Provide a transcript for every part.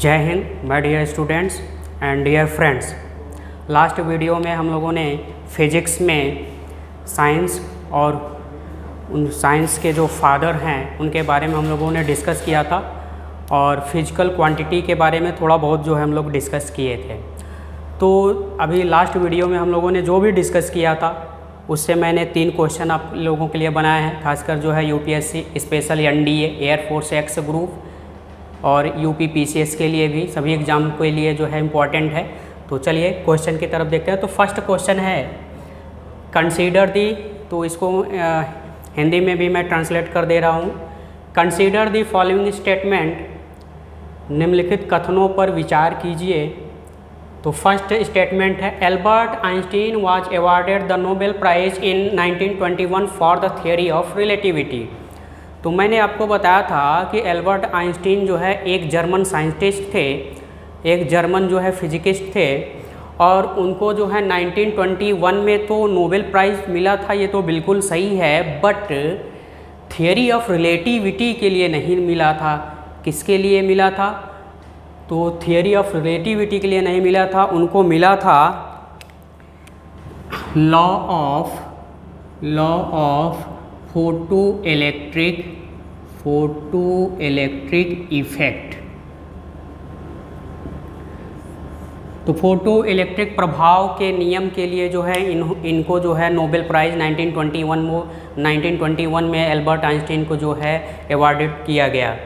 जय Hind my dear students and dear friends. Last video में हम लोगों ने फिजिक्स में साइंस और उन साइंस के जो फादर हैं उनके बारे में हम लोगों ने डिस्कस किया था और फिजिकल क्वांटिटी के बारे में थोड़ा बहुत जो है हम लोग डिस्कस किए थे। तो अभी लास्ट वीडियो में हम लोगों ने जो भी डिस्कस किया था उससे मैंने 3 क्वेश्चन आप लोगों के लिए बनाए हैं, खासकर जो है UPSC special NDA air force x group और यूपी पीसीएस के लिए भी सभी एग्ज़ाम के लिए जो है इम्पॉर्टेंट है। तो चलिए क्वेश्चन की तरफ देखते हैं। तो फर्स्ट क्वेश्चन है कंसीडर दी, तो इसको हिंदी में भी मैं ट्रांसलेट कर दे रहा हूँ। कंसीडर दी फॉलोइंग स्टेटमेंट, निम्नलिखित कथनों पर विचार कीजिए। तो फर्स्ट स्टेटमेंट है Albert Einstein was awarded the Nobel prize in 1921 for the theory of relativity. तो मैंने आपको बताया था कि एल्बर्ट आइंस्टीन जो है एक जर्मन साइंटिस्ट थे, एक जर्मन जो है फिजिकिस्ट थे और उनको जो है 1921 में तो नोबेल प्राइज़ मिला था, ये तो बिल्कुल सही है, बट थियरी ऑफ रिलेटिविटी के लिए नहीं मिला था। किसके लिए मिला था? तो थियरी ऑफ रिलेटिविटी के लिए नहीं मिला था, उनको मिला था law of photo electric effect. तो फोटो इलेक्ट्रिक प्रभाव के नियम के लिए जो है इनको जो है नोबेल प्राइज़ 1921 में एल्बर्ट आइंस्टीन को जो है अवार्डेड किया गया।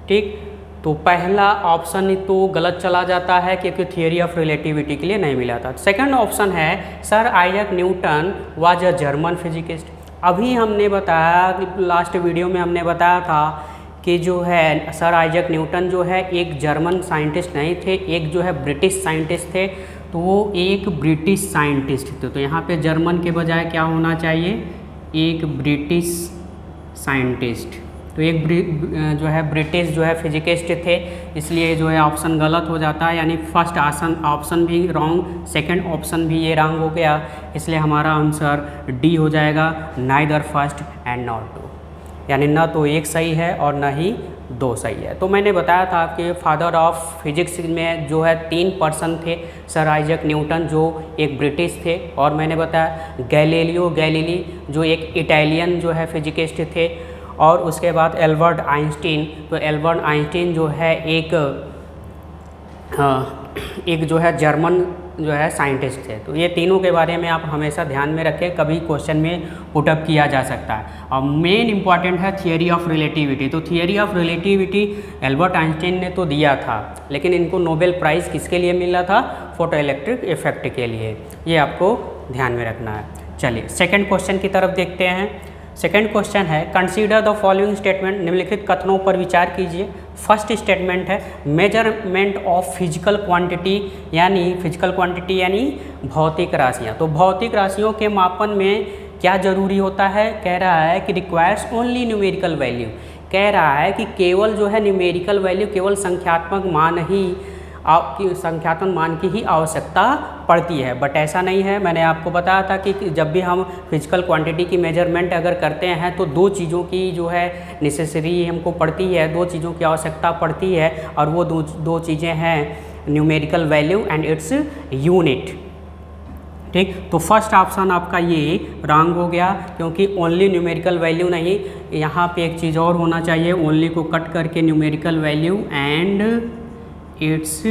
ठीक, तो पहला ऑप्शन तो गलत चला जाता है क्योंकि थियरी ऑफ रिलेटिविटी के लिए नहीं मिला था। सेकंड ऑप्शन है sir Isaac Newton was a German physicist. अभी हमने बताया, लास्ट वीडियो में हमने बताया था कि जो है सर आइजैक न्यूटन जो है एक जर्मन साइंटिस्ट नहीं थे, एक जो है ब्रिटिश साइंटिस्ट थे। तो वो एक ब्रिटिश साइंटिस्ट थे, तो यहाँ पे जर्मन के बजाय क्या होना चाहिए? एक ब्रिटिश साइंटिस्ट। तो एक जो है ब्रिटिश जो है फिजिकिस्ट थे, इसलिए जो है ऑप्शन गलत हो जाता है, यानी फर्स्ट ऑप्शन भी रॉन्ग, सेकंड ऑप्शन भी ये रॉन्ग हो गया, इसलिए हमारा आंसर डी हो जाएगा, neither first and not two, यानी ना तो एक सही है और ना ही 2 सही है। तो मैंने बताया था कि फादर ऑफ फिजिक्स में जो है 3 पर्सन थे, सर आइजैक न्यूटन जो एक ब्रिटिश थे, और मैंने बताया गैलीलियो गैलीली जो एक इटालियन जो है फिजिकिस्ट थे, और उसके बाद एल्बर्ट आइंस्टीन। तो एल्बर्ट आइंस्टीन जो है एक जो है जर्मन जो है साइंटिस्ट थे। तो ये तीनों के बारे में आप हमेशा ध्यान में रखें, कभी क्वेश्चन में पुटअप किया जा सकता है। और मेन इंपॉर्टेंट है थियरी ऑफ रिलेटिविटी। तो theory of relativity Albert Einstein ने तो दिया था, लेकिन इनको नोबेल प्राइज़ किसके लिए मिला था? फोटो इलेक्ट्रिक इफेक्ट के लिए। ये आपको ध्यान में रखना है। चलिए सेकेंड क्वेश्चन की तरफ देखते हैं। सेकेंड क्वेश्चन है कंसीडर द फॉलोइंग स्टेटमेंट, निम्नलिखित कथनों पर विचार कीजिए। फर्स्ट स्टेटमेंट है मेजरमेंट ऑफ फिजिकल क्वांटिटी, यानी फिजिकल क्वांटिटी यानी भौतिक राशियाँ। तो भौतिक राशियों के मापन में क्या जरूरी होता है? कह रहा है कि रिक्वायर्स ओनली न्यूमेरिकल वैल्यू। कह रहा है कि केवल जो है न्यूमेरिकल वैल्यू, केवल संख्यात्मक मान की ही आवश्यकता पड़ती है, बट ऐसा नहीं है। मैंने आपको बताया था कि जब भी हम फिजिकल क्वांटिटी की मेजरमेंट अगर करते हैं तो 2 चीज़ों की जो है नेसेसरी हमको पड़ती है, 2 चीज़ों की आवश्यकता पड़ती है, और वो दो चीज़ें हैं numerical value and its unit. ठीक, तो फर्स्ट ऑप्शन आपका ये रॉन्ग हो गया, क्योंकि ओनली न्यूमेरिकल वैल्यू नहीं, यहाँ पे एक चीज़ और होना चाहिए, ओनली को कट करके numerical value and its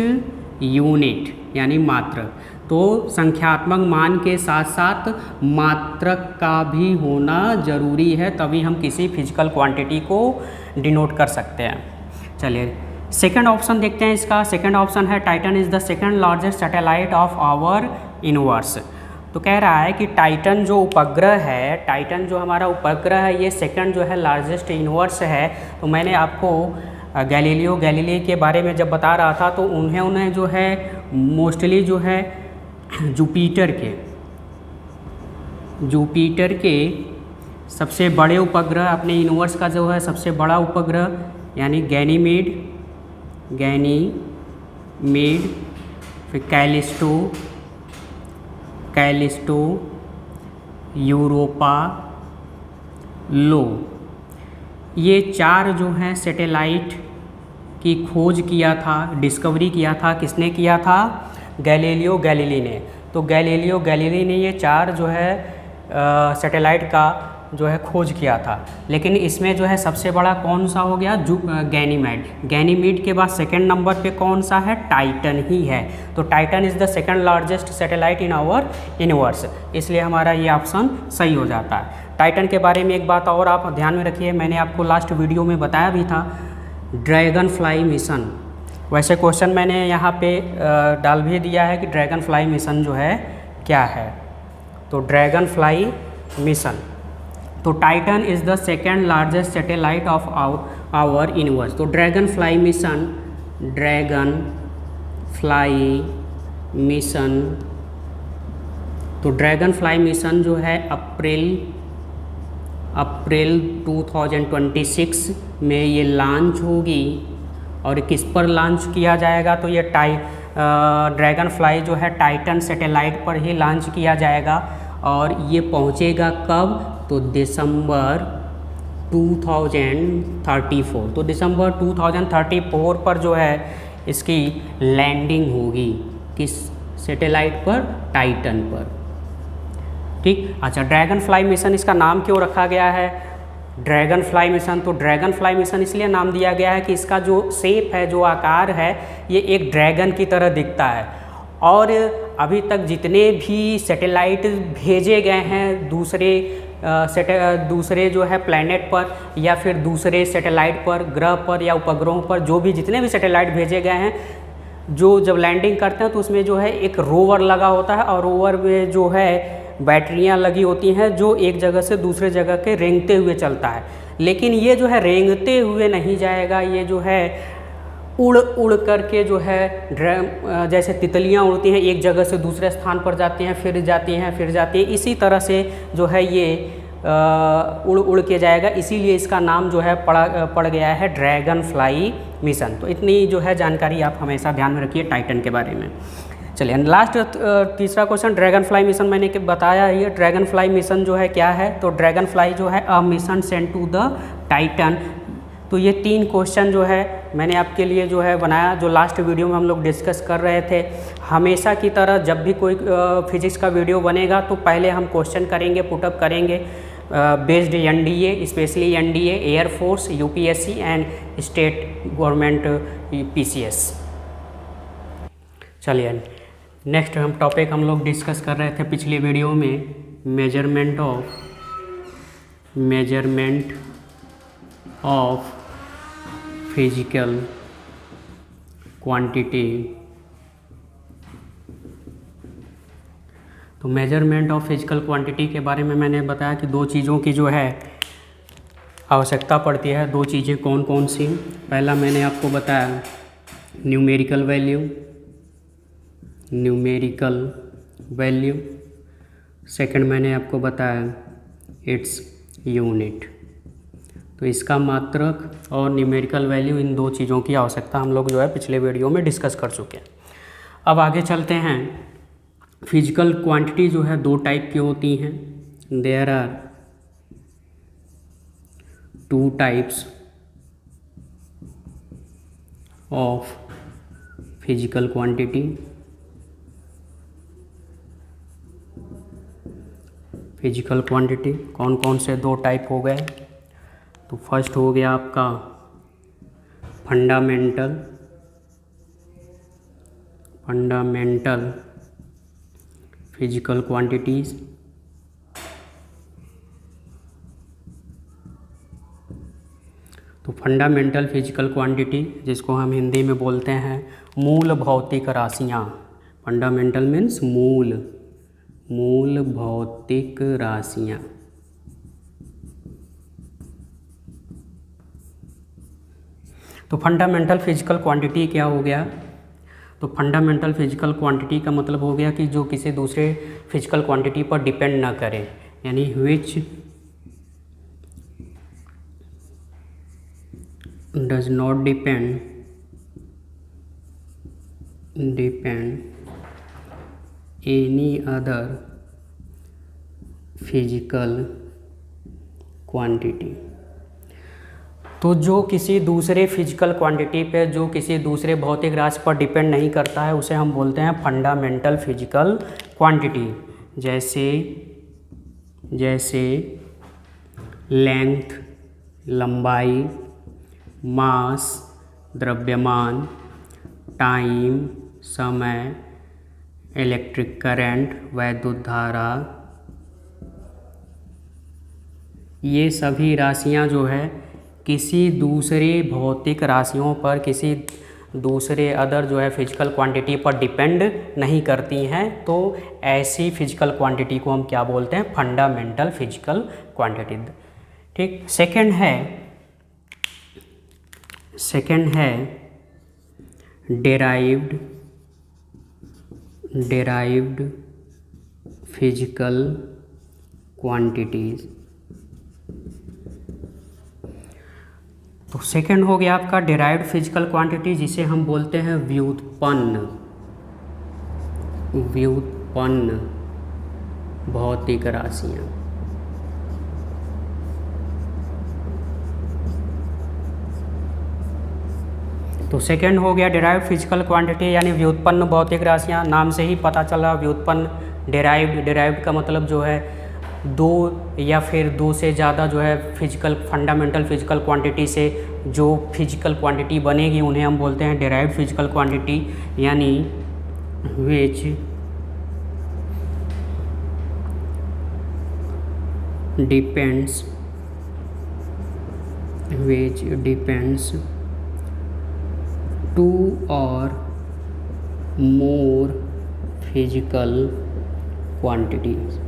unit यानी मात्रक। तो संख्यात्मक मान के साथ साथ मात्रक का भी होना ज़रूरी है, तभी हम किसी फिजिकल क्वांटिटी को डिनोट कर सकते हैं। चलिए सेकंड ऑप्शन देखते हैं इसका। सेकंड ऑप्शन है Titan is the second largest satellite of our universe. तो कह रहा है कि टाइटन जो उपग्रह है, टाइटन जो हमारा उपग्रह है, ये सेकंड जो है लार्जेस्ट यूनिवर्स है। तो मैंने आपको गैलीलियो गैलीली के बारे में जब बता रहा था तो उन्हें जो है मोस्टली जो है जुपिटर के सबसे बड़े उपग्रह, अपने यूनिवर्स का जो है सबसे बड़ा उपग्रह यानी गैनीमेड, फिर कैलिस्टो, यूरोपा, लो, ये 4 जो हैं सैटेलाइट की खोज किया था, डिस्कवरी किया था, किसने किया था? गैलीलियो गैलीली ने। तो गैलीलियो गैलीली ने ये 4 जो है सैटेलाइट का जो है खोज किया था। लेकिन इसमें जो है सबसे बड़ा कौन सा हो गया? गैनीमेड। गैनीमेड के बाद सेकंड नंबर पे कौन सा है? टाइटन ही है। तो Titan is the second largest satellite in our universe, इसलिए हमारा ये ऑप्शन सही हो जाता है। टाइटन के बारे में एक बात और आप ध्यान में रखिए, मैंने आपको लास्ट वीडियो में बताया भी था, ड्रैगन फ्लाई मिशन। वैसे क्वेश्चन मैंने यहाँ पे डाल भी दिया है कि ड्रैगन फ्लाई मिशन जो है क्या है। तो ड्रैगन फ्लाई मिशन, तो Titan is the second largest satellite of our universe. तो Dragonfly mission, Dragonfly mission, तो ड्रैगन फ्लाई मिशन जो है अप्रैल 2026 में ये लॉन्च होगी। और किस पर लॉन्च किया जाएगा? तो ये ड्रैगन फ्लाई जो है टाइटन सैटेलाइट पर ही लॉन्च किया जाएगा। और ये पहुंचेगा कब? तो दिसंबर 2034। तो दिसंबर 2034 पर जो है इसकी लैंडिंग होगी। किस सैटेलाइट पर? टाइटन पर। ठीक, अच्छा, ड्रैगन फ्लाई मिशन इसका नाम क्यों रखा गया है ड्रैगन फ्लाई मिशन? तो ड्रैगन फ्लाई मिशन इसलिए नाम दिया गया है कि इसका जो शेप है, जो आकार है, ये एक ड्रैगन की तरह दिखता है। और अभी तक जितने भी सैटेलाइट भेजे गए हैं दूसरे जो है प्लैनेट पर या फिर दूसरे सैटेलाइट पर, ग्रह पर या उपग्रहों पर, जो भी जितने भी सैटेलाइट भेजे गए हैं, जो जब लैंडिंग करते हैं तो उसमें जो है एक रोवर लगा होता है और रोवर में जो है बैटरियां लगी होती हैं जो एक जगह से दूसरे जगह के रेंगते हुए चलता है। लेकिन ये जो है रेंगते हुए नहीं जाएगा, ये जो है उड़ करके जो है जैसे तितलियां उड़ती हैं, एक जगह से दूसरे स्थान पर जाती हैं, फिर जाती हैं, फिर जाती हैं, इसी तरह से जो है ये उड़ के जाएगा। इसीलिए इसका नाम जो है पड़ गया है ड्रैगन फ्लाई मिशन। तो इतनी जो है जानकारी आप हमेशा ध्यान में रखिए टाइटन के बारे में। चलिए लास्ट तीसरा क्वेश्चन, ड्रैगन फ्लाई मिशन मैंने बताया ही है। ड्रैगन फ्लाई मिशन जो है क्या है? तो ड्रैगन फ्लाई जो है a mission sent to the Titan. तो ये 3 क्वेश्चन जो है मैंने आपके लिए जो है बनाया, जो लास्ट वीडियो में हम लोग डिस्कस कर रहे थे। हमेशा की तरह जब भी कोई फिजिक्स का वीडियो बनेगा तो पहले हम क्वेश्चन करेंगे, पुटअप करेंगे based NDA, specially NDA, air force, UPSC and state government PCS. चलिए नेक्स्ट टॉपिक हम लोग डिस्कस कर रहे थे पिछले वीडियो में, मेजरमेंट ऑफ फिजिकल क्वांटिटी। तो मेजरमेंट ऑफ फिजिकल क्वांटिटी के बारे में मैंने बताया कि 2 चीज़ों की जो है आवश्यकता पड़ती है। 2 चीज़ें कौन कौन सी? पहला मैंने आपको बताया न्यूमेरिकल वैल्यू, सेकंड मैंने आपको बताया इट्स यूनिट। तो इसका मात्रक और न्यूमेरिकल वैल्यू, इन 2 चीज़ों की आवश्यकता हम लोग जो है पिछले वीडियो में डिस्कस कर चुके हैं। अब आगे चलते हैं। फिजिकल क्वांटिटी जो है 2 टाइप की होती हैं। There are 2 types of physical quantity. Physical quantity कौन कौन से 2 टाइप हो गए? तो फर्स्ट हो गया आपका फंडामेंटल फिजिकल क्वांटिटीज़। तो फंडामेंटल फिजिकल क्वांटिटी, जिसको हम हिंदी में बोलते हैं मूल भौतिक राशियाँ। फंडामेंटल मीन्स मूल भौतिक राशियाँ। तो फंडामेंटल फिजिकल क्वांटिटी क्या हो गया? तो फंडामेंटल फिजिकल क्वांटिटी का मतलब हो गया कि जो किसी दूसरे फिजिकल क्वांटिटी पर डिपेंड ना करे, यानी which does not depend any other physical quantity. तो जो किसी दूसरे फिजिकल क्वांटिटी पे, जो किसी दूसरे भौतिक राशि पर डिपेंड नहीं करता है, उसे हम बोलते हैं फंडामेंटल फिजिकल क्वांटिटी। जैसे लेंथ लंबाई, मास द्रव्यमान, टाइम समय, इलेक्ट्रिक करंट वैद्युत धारा, ये सभी राशियां जो है किसी दूसरे भौतिक राशियों पर, किसी दूसरे अदर जो है फिजिकल क्वांटिटी पर डिपेंड नहीं करती हैं। तो ऐसी फिजिकल क्वांटिटी को हम क्या बोलते हैं? Fundamental physical quantity. ठीक। सेकंड है डेराइव्ड फिजिकल क्वांटिटीज। तो सेकंड हो गया आपका डेराइव्ड फिजिकल क्वांटिटी, जिसे हम बोलते हैं व्युत्पन्न भौतिक राशियाँ। तो सेकंड हो गया डेराइव्ड फिजिकल क्वांटिटी यानी व्युत्पन्न भौतिक राशियाँ। नाम से ही पता चला व्युत्पन्न। डेराइव्ड का मतलब जो है दो या फिर दो से ज़्यादा जो है फंडामेंटल फिजिकल क्वांटिटी से जो फिजिकल क्वांटिटी बनेगी उन्हें हम बोलते हैं डेराइव्ड फिजिकल क्वांटिटी, यानी विच डिपेंड्स टू और मोर फिजिकल क्वांटिटीज,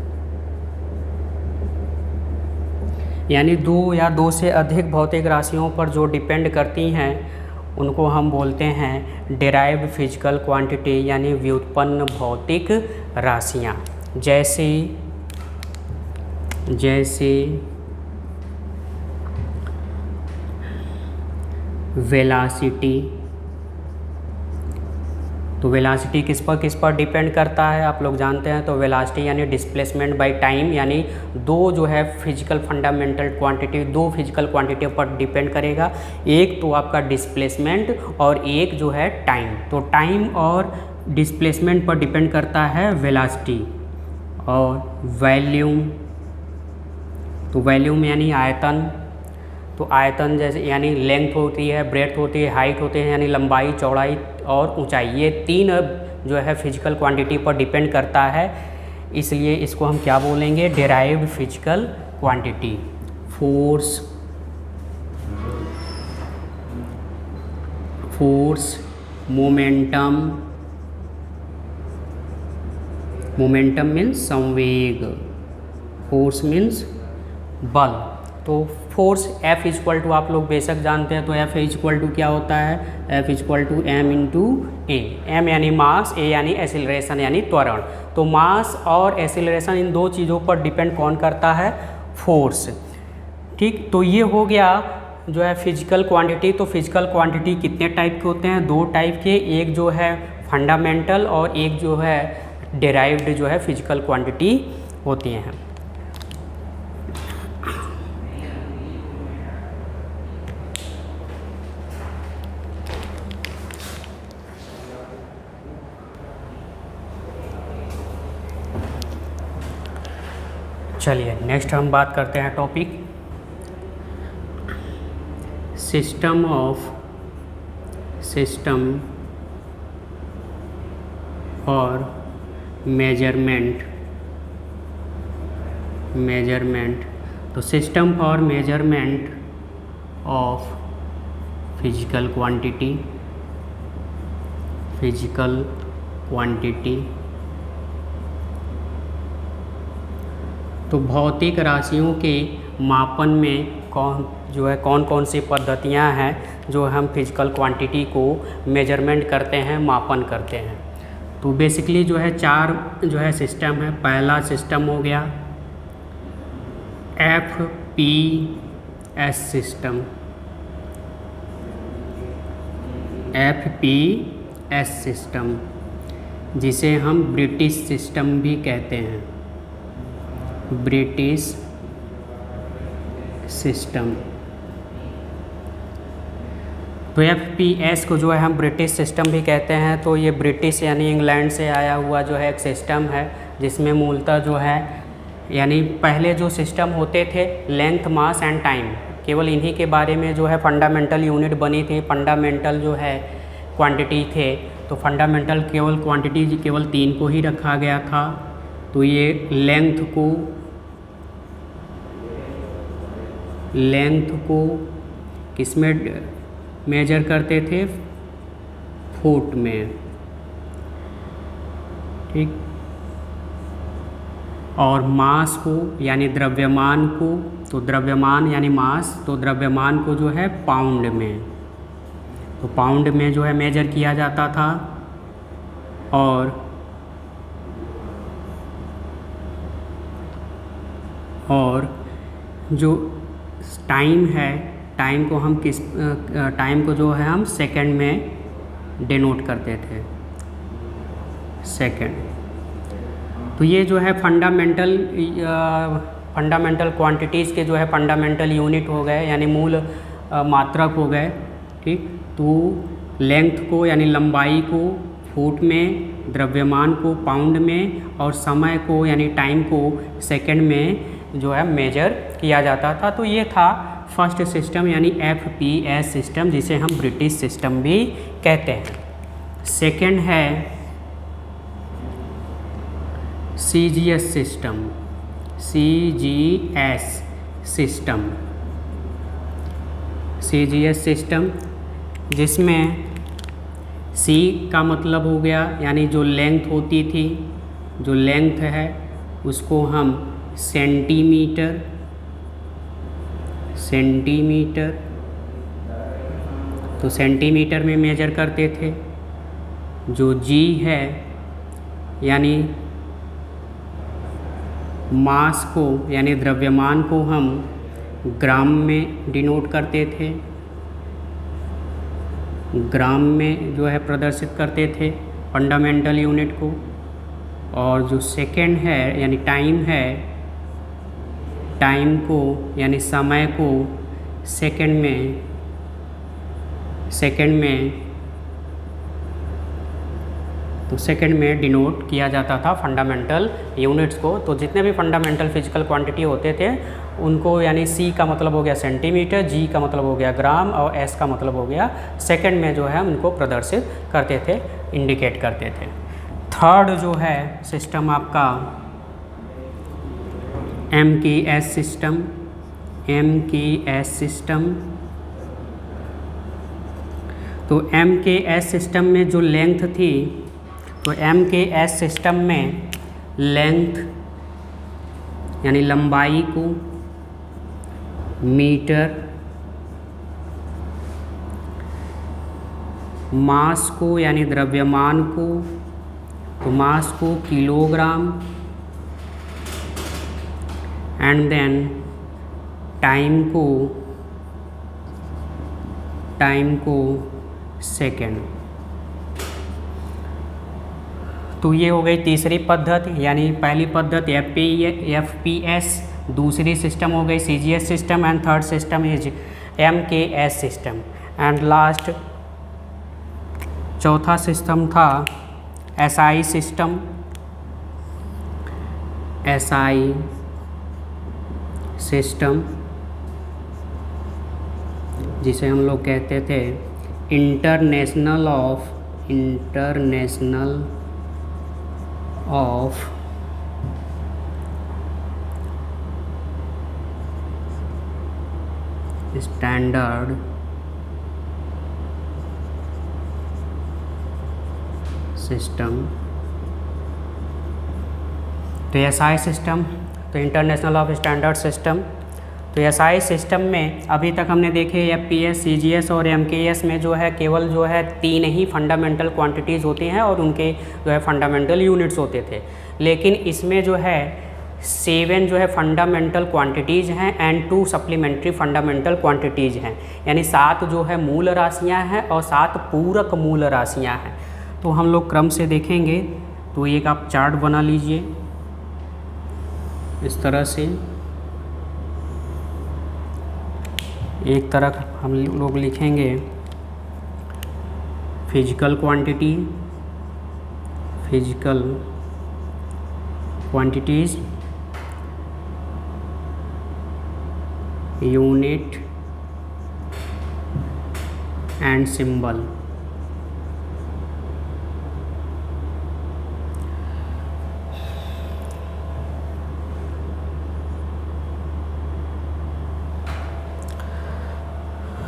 यानी दो या दो से अधिक भौतिक राशियों पर जो डिपेंड करती हैं उनको हम बोलते हैं डेराइव्ड फिजिकल क्वांटिटी यानी व्युत्पन्न भौतिक राशियाँ। जैसे वेलासिटी। तो वेलासिटी किस पर डिपेंड करता है आप लोग जानते हैं। तो वेलासिटी यानी डिस्प्लेसमेंट बाय टाइम, यानी दो जो है फिजिकल फंडामेंटल क्वांटिटी, दो फिजिकल क्वांटिटी पर डिपेंड करेगा। एक तो आपका डिस्प्लेसमेंट और एक जो है टाइम। तो टाइम और डिस्प्लेसमेंट पर डिपेंड करता है वेलासिटी। और वॉल्यूम, तो वॉल्यूम यानी आयतन। तो आयतन जैसे यानी लेंथ होती है, ब्रेड्थ होती है, हाइट होते हैं यानी लंबाई, चौड़ाई और ऊंचाई। ये तीन जो है फिजिकल क्वांटिटी पर डिपेंड करता है, इसलिए इसको हम क्या बोलेंगे? Derived physical quantity. Force, momentum means संवेग, फोर्स मीन्स बल। तो फोर्स F इक्वल टू आप लोग बेशक जानते हैं। तो F इक्वल टू क्या होता है? F equal to m into a. m यानी मास, a यानी एक्सीलरेशन यानी त्वरण। तो मास और एक्सीलरेशन इन दो चीज़ों पर डिपेंड कौन करता है? फोर्स। ठीक। तो ये हो गया जो है फिजिकल क्वांटिटी। तो फिजिकल क्वांटिटी कितने टाइप के होते हैं? दो टाइप के, एक जो है फंडामेंटल और एक जो है डेराइव्ड जो है फिजिकल क्वांटिटी होती हैं। चलिए नेक्स्ट हम बात करते हैं टॉपिक सिस्टम और मेजरमेंट। तो system for measurement of physical quantity. तो भौतिक राशियों के मापन में कौन कौन सी पद्धतियां हैं जो हम फिजिकल क्वांटिटी को मेजरमेंट करते हैं, मापन करते हैं। तो बेसिकली जो है चार जो है सिस्टम है। पहला सिस्टम हो गया FPS सिस्टम। FPS सिस्टम जिसे हम ब्रिटिश सिस्टम भी कहते हैं, ब्रिटिश सिस्टम। तो FPS को जो है हम ब्रिटिश सिस्टम भी कहते हैं। तो ये ब्रिटिश यानी इंग्लैंड से आया हुआ जो है एक सिस्टम है, जिसमें मूलतः जो है यानी पहले जो सिस्टम होते थे लेंथ, मास एंड टाइम, केवल इन्हीं के बारे में जो है फंडामेंटल यूनिट बनी थी, फंडामेंटल जो है क्वांटिटी थे। तो फंडामेंटल केवल क्वांटिटी केवल 3 को ही रखा गया था। तो ये लेंथ को किसमें मेजर करते थे? फुट में, ठीक। और मास को यानी द्रव्यमान को, तो द्रव्यमान यानी मास, तो द्रव्यमान को जो है पाउंड में, तो पाउंड में जो है मेजर किया जाता था। और जो टाइम है, टाइम को जो है हम सेकंड में डिनोट करते थे, सेकंड। तो ये जो है फंडामेंटल क्वांटिटीज़ के जो है फंडामेंटल यूनिट हो गए, यानी मूल मात्रक हो गए, ठीक। तो लेंथ को यानी लंबाई को फुट में, द्रव्यमान को पाउंड में, और समय को यानी टाइम को सेकंड में जो है मेजर किया जाता था। तो ये था फर्स्ट सिस्टम यानी FPS सिस्टम, जिसे हम ब्रिटिश सिस्टम भी कहते हैं। सेकंड है CGS सिस्टम, CGS सिस्टम, जिसमें C का मतलब हो गया यानी जो लेंथ होती थी, जो लेंथ है उसको हम सेंटीमीटर, तो सेंटीमीटर में मेजर करते थे। जो G है यानी मास को यानी द्रव्यमान को हम ग्राम में डिनोट करते थे, ग्राम में जो है प्रदर्शित करते थे फंडामेंटल यूनिट को। और जो सेकंड है यानी टाइम है, टाइम को यानी समय को सेकंड में डिनोट किया जाता था फंडामेंटल यूनिट्स को। तो जितने भी फंडामेंटल फिजिकल क्वांटिटी होते थे उनको, यानी C का मतलब हो गया सेंटीमीटर, G का मतलब हो गया ग्राम, और S का मतलब हो गया सेकंड में जो है उनको प्रदर्शित करते थे, इंडिकेट करते थे। थर्ड जो है सिस्टम आपका MKS सिस्टम। तो MKS सिस्टम में जो लेंथ थी, तो MKS सिस्टम में लेंथ यानी लंबाई को मीटर, मास को यानी द्रव्यमान को, तो मास को किलोग्राम, एंड देन टाइम को सेकेंड। तो ये हो गई तीसरी पद्धति, यानी पहली पद्धति FPS, दूसरी सिस्टम हो गई CGS system, and third system is MKS system. And last चौथा सिस्टम था SI सिस्टम, जिसे हम लोग कहते थे इंटरनेशनल ऑफ स्टैंडर्ड सिस्टम। तो SI सिस्टम, तो इंटरनेशनल ऑफ स्टैंडर्ड सिस्टम। तो SI सिस्टम में अभी तक हमने देखे FPS, CGS और MKS में जो है केवल जो है 3 ही फंडामेंटल क्वांटिटीज़ होती हैं और उनके जो है फंडामेंटल यूनिट्स होते थे। लेकिन इसमें जो है 7 जो है फंडामेंटल क्वांटिटीज़ हैं एंड 2 सप्लीमेंट्री फंडामेंटल क्वांटिटीज़ हैं, यानी 7 जो है मूल राशियां हैं और 7 पूरक मूल राशियां हैं। तो हम लोग क्रम से देखेंगे। तो एक आप चार्ट बना लीजिए इस तरह से, एक तरफ हम लोग लिखेंगे physical quantities unit and symbol.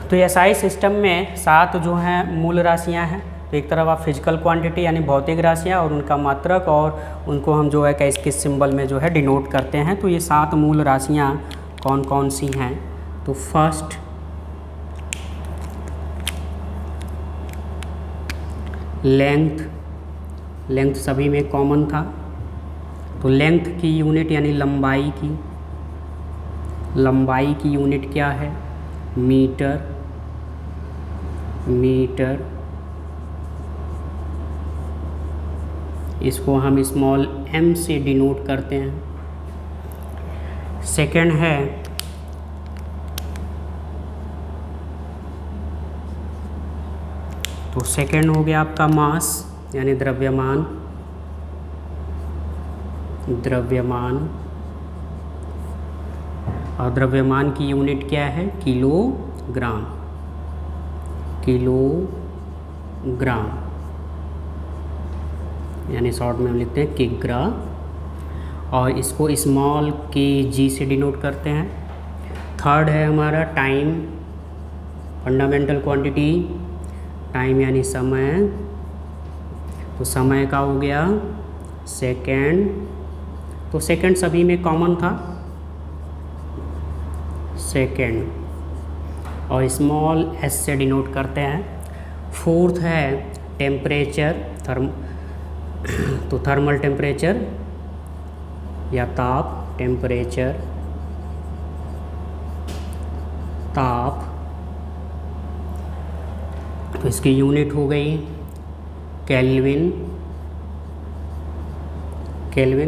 तो एसआई सिस्टम में 7 जो हैं मूल राशियां हैं। तो एक तरफ आप फिजिकल क्वांटिटी यानी भौतिक राशियां और उनका मात्रक और उनको हम जो है किस सिंबल में जो है डिनोट करते हैं। तो ये 7 मूल राशियां कौन कौन सी हैं? तो फर्स्ट लेंथ सभी में कॉमन था। तो लेंथ की यूनिट यानी लंबाई की यूनिट क्या है? मीटर। इसको हम स्मॉल m से डिनोट करते हैं। सेकंड है तो सेकंड हो गया आपका मास यानी द्रव्यमान। और द्रव्यमान की यूनिट क्या है? किलोग्राम। यानी शॉर्ट में हम लिखते हैं किग्रा। और इसको स्मॉल kg से डिनोट करते हैं। थर्ड है हमारा टाइम, फंडामेंटल क्वांटिटी टाइम यानी समय। तो समय का हो गया सेकेंड। तो सेकेंड सभी में कॉमन था, सेकेंड। और स्मॉल s से डिनोट करते हैं। फोर्थ है टेम्परेचर, तो थर्मल टेम्परेचर या ताप, ताप। तो इसकी यूनिट हो गई केल्विन।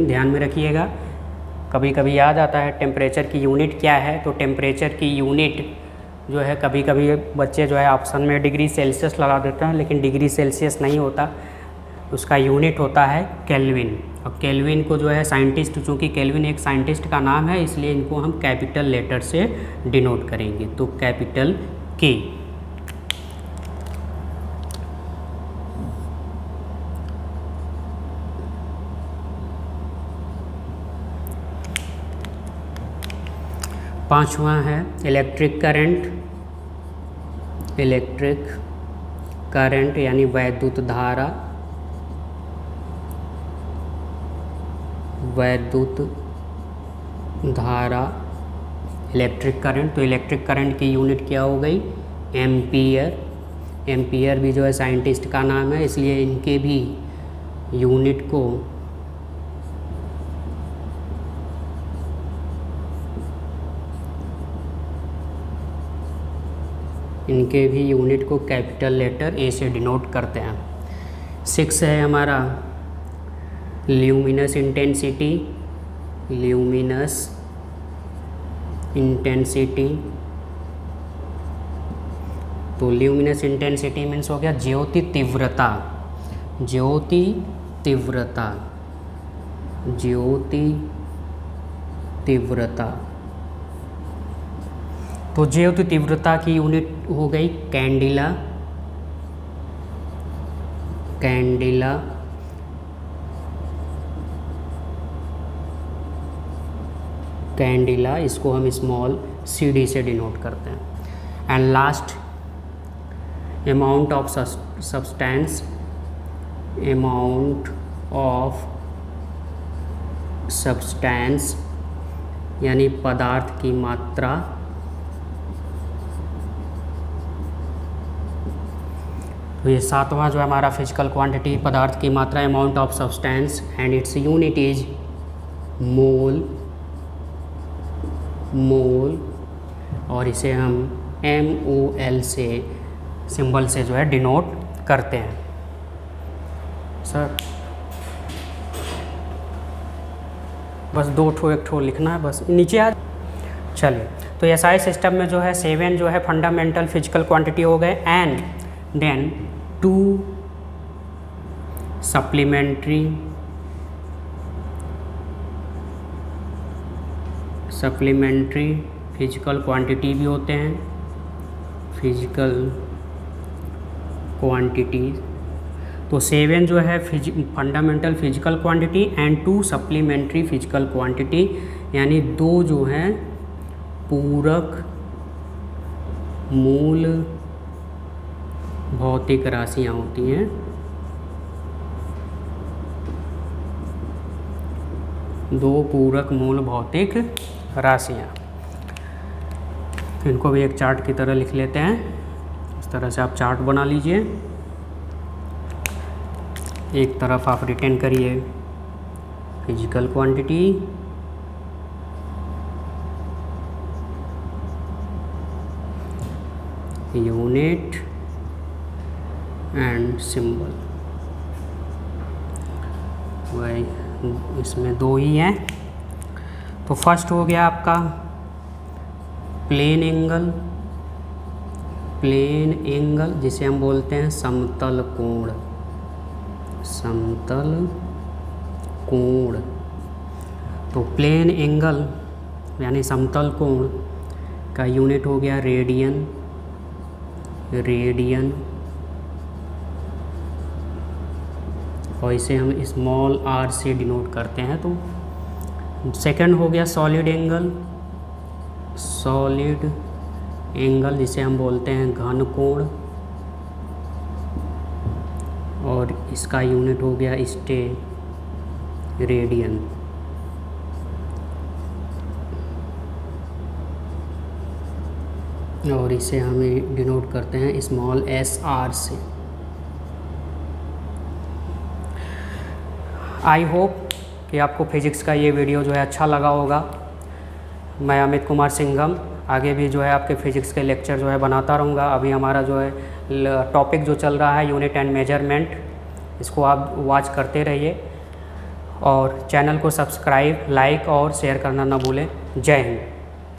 ध्यान में रखिएगा, कभी कभी याद आता है टेम्परेचर की यूनिट क्या है। तो टेम्परेचर की यूनिट जो है कभी कभी बच्चे जो है ऑप्शन में डिग्री सेल्सियस लगा देते हैं, लेकिन डिग्री सेल्सियस नहीं होता, उसका यूनिट होता है केल्विन। और केल्विन को जो है साइंटिस्ट, चूँकि केल्विन एक साइंटिस्ट का नाम है इसलिए इनको हम कैपिटल लेटर से डिनोट करेंगे। तो कैपिटल K। पांचवा है इलेक्ट्रिक करंट यानी वैद्युत धारा, इलेक्ट्रिक करंट। तो इलेक्ट्रिक करंट की यूनिट क्या हो गई? एम्पियर भी जो है साइंटिस्ट का नाम है, इसलिए इनके भी यूनिट को कैपिटल लेटर A से डिनोट करते हैं। 6 है हमारा ल्यूमिनस इंटेंसिटी। तो ल्यूमिनस इंटेंसिटी मीन्स हो गया ज्योति तीव्रता। तो ज्योति तीव्रता की यूनिट हो गई कैंडिला। इसको हम स्मॉल CD से डिनोट करते हैं। And last amount of substance यानी पदार्थ की मात्रा। तो ये 7वां जो है हमारा फिजिकल क्वांटिटी, पदार्थ की मात्रा, amount of substance and its unit is mole. और इसे हम MOL से सिंबल से जो है डिनोट करते हैं। सर बस 2 ठो 1 ठो लिखना है, बस नीचे आ। चलिए, तो SI सिस्टम में जो है 7 जो है फंडामेंटल फिजिकल क्वांटिटी हो गए। And then 2 supplementary physical quantity भी होते हैं, फिजिकल क्वांटिटी। तो 7 जो है fundamental physical quantity and 2 supplementary physical quantity, यानी 2 जो हैं पूरक मूल भौतिक राशियाँ होती हैं। दो पूरक मूल भौतिक राशियाँ, इनको भी एक चार्ट की तरह लिख लेते हैं। इस तरह से आप चार्ट बना लीजिए। एक तरफ आप रिटेन करिए physical quantity, unit and symbol. वही इसमें 2 ही हैं। तो फर्स्ट हो गया आपका प्लेन एंगल जिसे हम बोलते हैं समतल कोण। तो प्लेन एंगल यानी समतल कोण का यूनिट हो गया रेडियन। और इसे हम स्मॉल r से डिनोट करते हैं। तो सेकंड हो गया सॉलिड एंगल जिसे हम बोलते हैं घन कोण, और इसका यूनिट हो गया रेडियन। और इसे हमें डिनोट करते हैं स्मॉल s/r से। आई होप कि आपको फिज़िक्स का ये वीडियो जो है अच्छा लगा होगा। मैं अमित कुमार सिंघम आगे भी जो है आपके फ़िज़िक्स के लेक्चर जो है बनाता रहूँगा। अभी हमारा जो है टॉपिक जो चल रहा है यूनिट एंड मेजरमेंट, इसको आप वॉच करते रहिए और चैनल को सब्सक्राइब, लाइक और शेयर करना ना भूलें। जय हिंद।